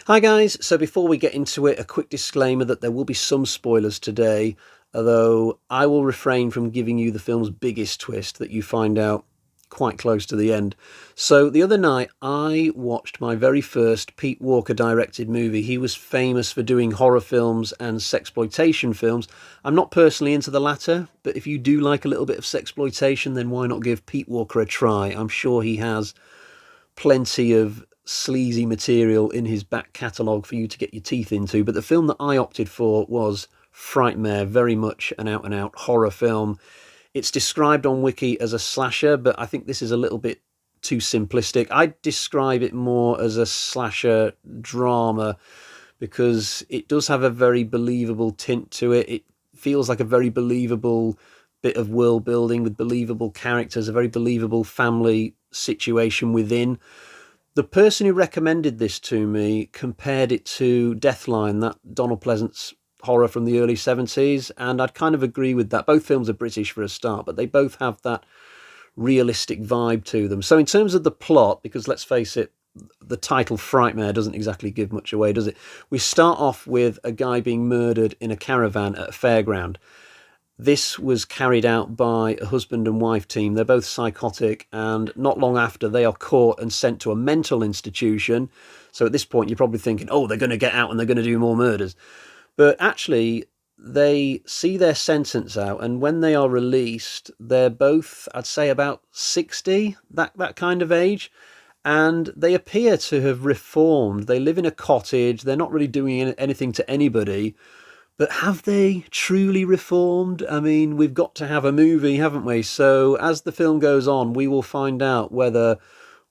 Hi guys, so before we get into it, a quick disclaimer that there will be some spoilers today, although I will refrain from giving you the film's biggest twist that you find out quite close to the end. So the other night I watched my very first Pete Walker directed movie. He was famous for doing horror films and sexploitation films. I'm not personally into the latter, but if you do like a little bit of sexploitation, then why not give Pete Walker a try? I'm sure he has plenty of sleazy material in his back catalogue for you to get your teeth into. But the film that I opted for was Frightmare, very much an out-and-out horror film. It's described on Wiki as a slasher, but I think this is a little bit too simplistic. I'd describe it more as a slasher drama because it does have a very believable tint to it. It feels like a very believable bit of world building with believable characters, a very believable family situation within. The person who recommended this to me compared it to Deathline, that Donald Pleasance horror from the early 70s, and I'd kind of agree with that. Both films are British for a start, but they both have that realistic vibe to them. So in terms of the plot, because let's face it, the title Frightmare doesn't exactly give much away, does it? We start off with a guy being murdered in a caravan at a fairground. This was carried out by a husband and wife team. They're both psychotic, and not long after, they are caught and sent to a mental institution. So at this point, you're probably thinking, oh, they're going to get out and they're going to do more murders. But actually, they see their sentence out, and when they are released, they're both, I'd say, about 60, that kind of age. And they appear to have reformed. They live in a cottage. They're not really doing anything to anybody. But have they truly reformed? I mean, we've got to have a movie, haven't we? So as the film goes on, we will find out whether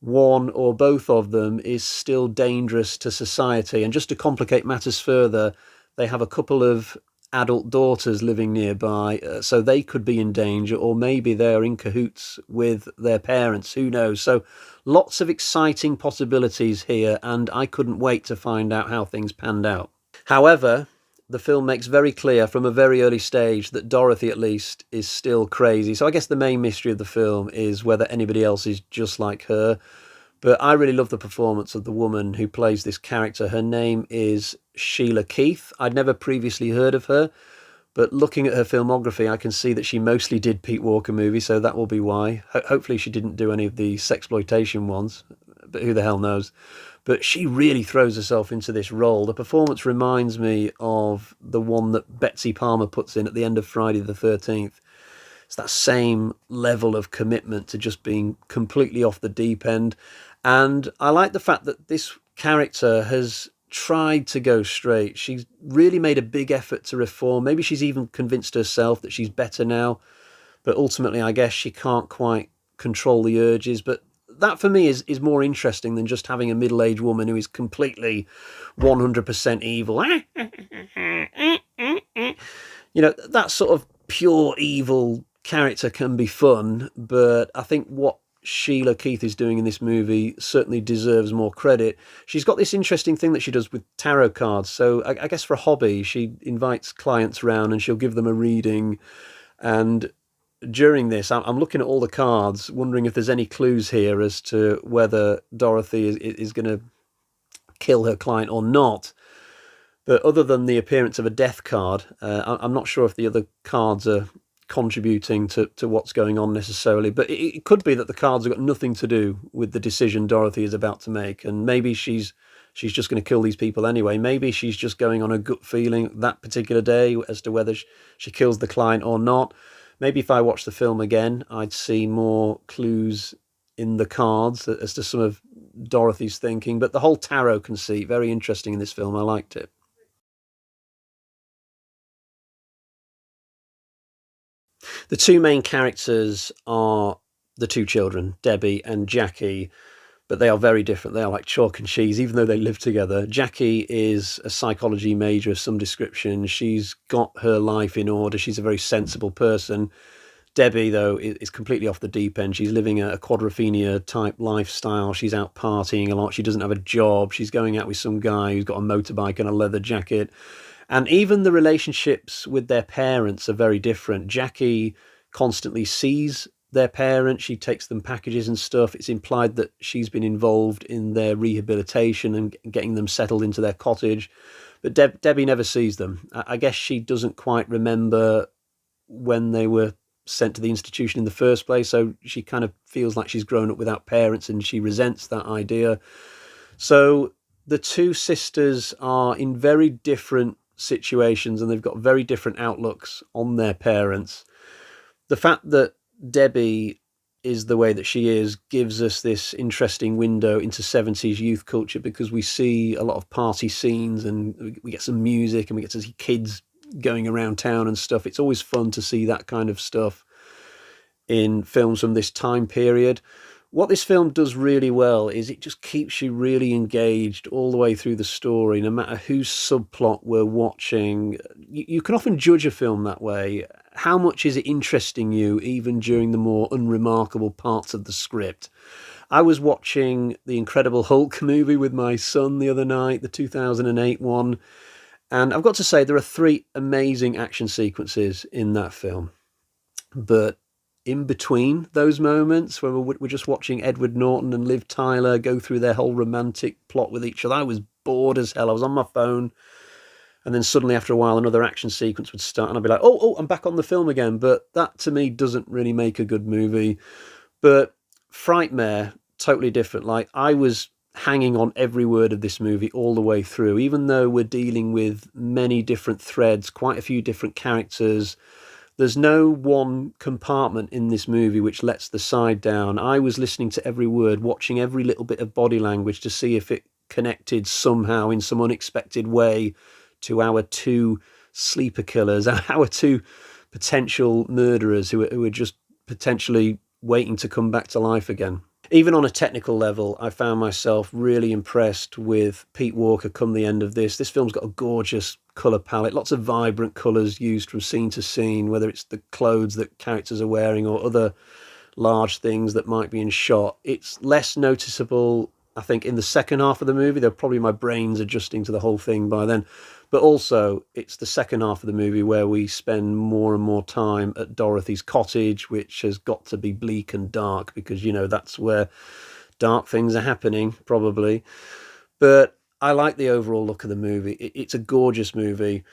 one or both of them is still dangerous to society. And just to complicate matters further, they have a couple of adult daughters living nearby, so they could be in danger, or maybe they're in cahoots with their parents, who knows? So lots of exciting possibilities here, and I couldn't wait to find out how things panned out. However, the film makes very clear from a very early stage that Dorothy, at least, is still crazy. So I guess the main mystery of the film is whether anybody else is just like her. But I really love the performance of the woman who plays this character. Her name is Sheila Keith. I'd never previously heard of her, but looking at her filmography, I can see that she mostly did Pete Walker movies, so that will be why. Hopefully she didn't do any of the sexploitation ones, but who the hell knows. But she really throws herself into this role. The performance reminds me of the one that Betsy Palmer puts in at the end of Friday the 13th. It's that same level of commitment to just being completely off the deep end. And I like the fact that this character has tried to go straight. She's really made a big effort to reform. Maybe she's even convinced herself that she's better now. But ultimately, I guess she can't quite control the urges. But that for me is more interesting than just having a middle-aged woman who is completely 100% evil. You know, that sort of pure evil character can be fun, but I think what Sheila Keith is doing in this movie certainly deserves more credit. She's got this interesting thing that she does with tarot cards. So I guess for a hobby, she invites clients around and she'll give them a reading. And during this, I'm looking at all the cards, wondering if there's any clues here as to whether Dorothy is going to kill her client or not. But other than the appearance of a death card, I'm not sure if the other cards are contributing to what's going on necessarily. But it could be that the cards have got nothing to do with the decision Dorothy is about to make. And maybe she's just going to kill these people anyway. Maybe she's just going on a gut feeling that particular day as to whether she kills the client or not. Maybe if I watch the film again, I'd see more clues in the cards as to some of Dorothy's thinking. But the whole tarot conceit, very interesting in this film. I liked it. The two main characters are the two children, Debbie and Jackie, but they are very different. They are like chalk and cheese, even though they live together. Jackie is a psychology major of some description. She's got her life in order. She's a very sensible person. Debbie, though, is completely off the deep end. She's living a quadrophenia type lifestyle. She's out partying a lot. She doesn't have a job. She's going out with some guy who's got a motorbike and a leather jacket. And even the relationships with their parents are very different. Jackie constantly sees their parents. She takes them packages and stuff. It's implied that she's been involved in their rehabilitation and getting them settled into their cottage. But Debbie never sees them. I guess she doesn't quite remember when they were sent to the institution in the first place. So she kind of feels like she's grown up without parents, and she resents that idea. So the two sisters are in very different situations, and they've got very different outlooks on their parents. The fact that Debbie is the way that she is gives us this interesting window into 70s youth culture, because we see a lot of party scenes and we get some music and we get to see kids going around town and stuff. It's always fun to see that kind of stuff in films from this time period. What this film does really well is it just keeps you really engaged all the way through the story, no matter whose subplot we're watching. You can often judge a film that way. How much is it interesting you, even during the more unremarkable parts of the script? I was watching the Incredible Hulk movie with my son the other night, the 2008 one, and I've got to say there are 3 amazing action sequences in that film. But in between those moments where we're just watching Edward Norton and Liv Tyler go through their whole romantic plot with each other, I was bored as hell. I was on my phone, and then suddenly after a while another action sequence would start and I'd be like, oh, I'm back on the film again. But that to me doesn't really make a good movie. But Frightmare, totally different. Like, I was hanging on every word of this movie all the way through, even though we're dealing with many different threads, quite a few different characters. There's no one compartment in this movie which lets the side down. I was listening to every word, watching every little bit of body language to see if it connected somehow in some unexpected way to our 2 sleeper killers, our 2 potential murderers who are just potentially waiting to come back to life again. Even on a technical level, I found myself really impressed with Pete Walker come the end of this. This film's got a gorgeous colour palette, lots of vibrant colours used from scene to scene, whether it's the clothes that characters are wearing or other large things that might be in shot. It's less noticeable, I think, in the second half of the movie. Though probably my brain's adjusting to the whole thing by then. But also, it's the second half of the movie where we spend more and more time at Dorothy's cottage, which has got to be bleak and dark because, you know, that's where dark things are happening, probably. But I like the overall look of the movie. It's a gorgeous movie.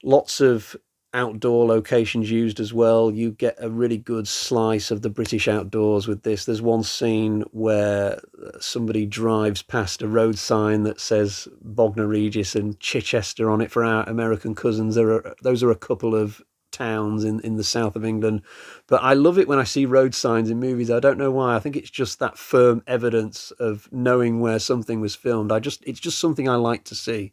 Lots of outdoor locations used as well. You get a really good slice of the British outdoors with this. There's one scene where somebody drives past a road sign that says Bognor Regis and Chichester on it for our American cousins. Those are a couple of towns in the south of England. But I love it when I see road signs in movies. I don't know why. I think it's just that firm evidence of knowing where something was filmed. It's just something I like to see.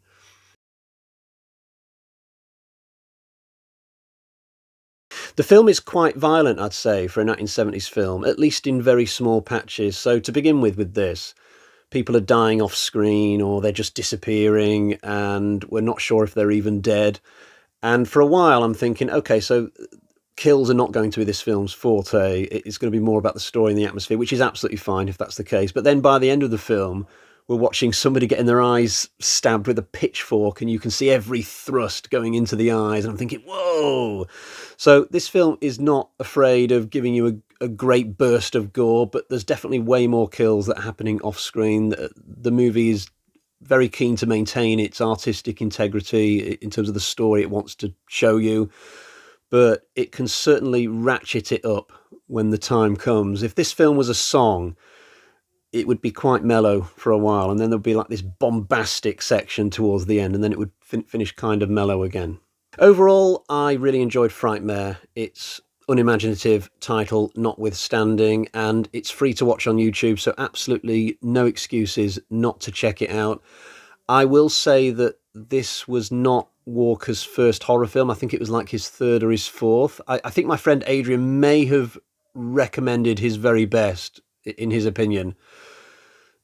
The film is quite violent, I'd say, for a 1970s film, at least in very small patches. So to begin with this, people are dying off screen or they're just disappearing and we're not sure if they're even dead. And for a while I'm thinking, okay, so kills are not going to be this film's forte. It's going to be more about the story and the atmosphere, which is absolutely fine if that's the case. But then by the end of the film, we're watching somebody getting their eyes stabbed with a pitchfork and you can see every thrust going into the eyes. And I'm thinking, whoa. So this film is not afraid of giving you a great burst of gore, but there's definitely way more kills that are happening off screen. The movie is very keen to maintain its artistic integrity in terms of the story it wants to show you, but it can certainly ratchet it up when the time comes. If this film was a song, it would be quite mellow for a while, and then there'd be like this bombastic section towards the end, and then it would finish kind of mellow again. Overall, I really enjoyed Frightmare. Its unimaginative title notwithstanding, and it's free to watch on YouTube, so absolutely no excuses not to check it out. I will say that this was not Walker's first horror film. I think it was like his 3rd or his 4th. I think my friend Adrian may have recommended his very best, in his opinion.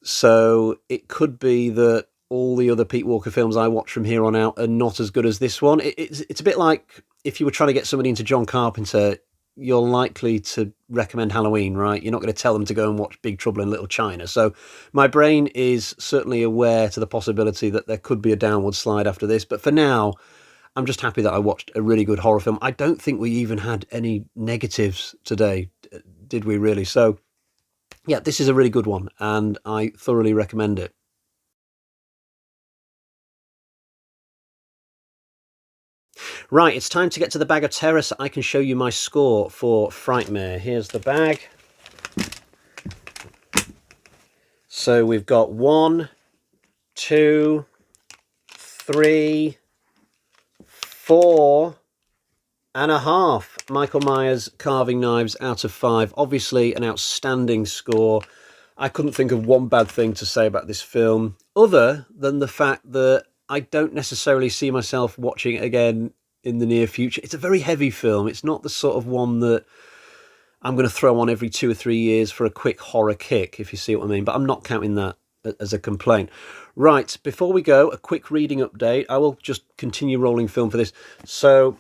So it could be that all the other Pete Walker films I watch from here on out are not as good as this one. It's a bit like if you were trying to get somebody into John Carpenter, you're likely to recommend Halloween, right? You're not going to tell them to go and watch Big Trouble in Little China. So my brain is certainly aware to the possibility that there could be a downward slide after this. But for now, I'm just happy that I watched a really good horror film. I don't think we even had any negatives today. did we really? So, yeah, this is a really good one, and I thoroughly recommend it. Right, it's time to get to the bag of terror so I can show you my score for Frightmare. Here's the bag. So we've got 1, 2, 3, 4.5 Michael Myers carving knives out of 5. Obviously an outstanding score. I couldn't think of one bad thing to say about this film, other than the fact that I don't necessarily see myself watching it again in the near future. It's a very heavy film. It's not the sort of one that I'm going to throw on every 2 or 3 years for a quick horror kick, if you see what I mean. But I'm not counting that as a complaint. Right, before we go, a quick reading update. I will just continue rolling film for this. So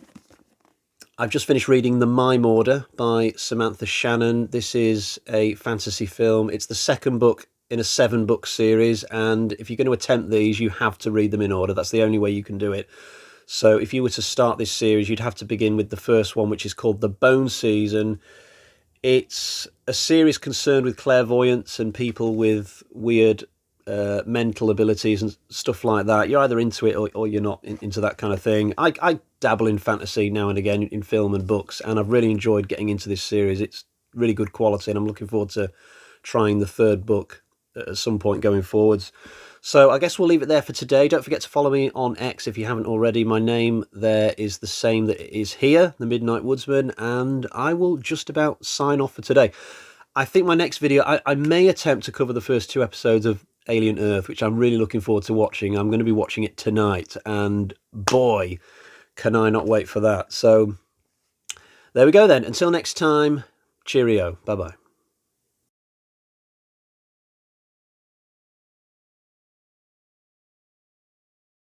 I've just finished reading The Mime Order by Samantha Shannon. This is a fantasy film. It's the second book in a 7-book series, and if you're going to attempt these, you have to read them in order. That's the only way you can do it. So if you were to start this series, you'd have to begin with the first one, which is called The Bone Season. It's a series concerned with clairvoyance and people with weird mental abilities and stuff like that. You're either into it or you're not into that kind of thing. I dabble in fantasy now and again in film and books, and I've really enjoyed getting into this series. It's really good quality, and I'm looking forward to trying the third book at some point going forwards. So I guess we'll leave it there for today. Don't forget to follow me on X if you haven't already. My name there is the same that is here, The Midnight Woodsman, and I will just about sign off for today. I think my next video, I may attempt to cover the first 2 episodes of Alien Earth, which I'm really looking forward to watching. I'm going to be watching it tonight, and boy, can I not wait for that. So there we go then. Until next time, cheerio. Bye-bye.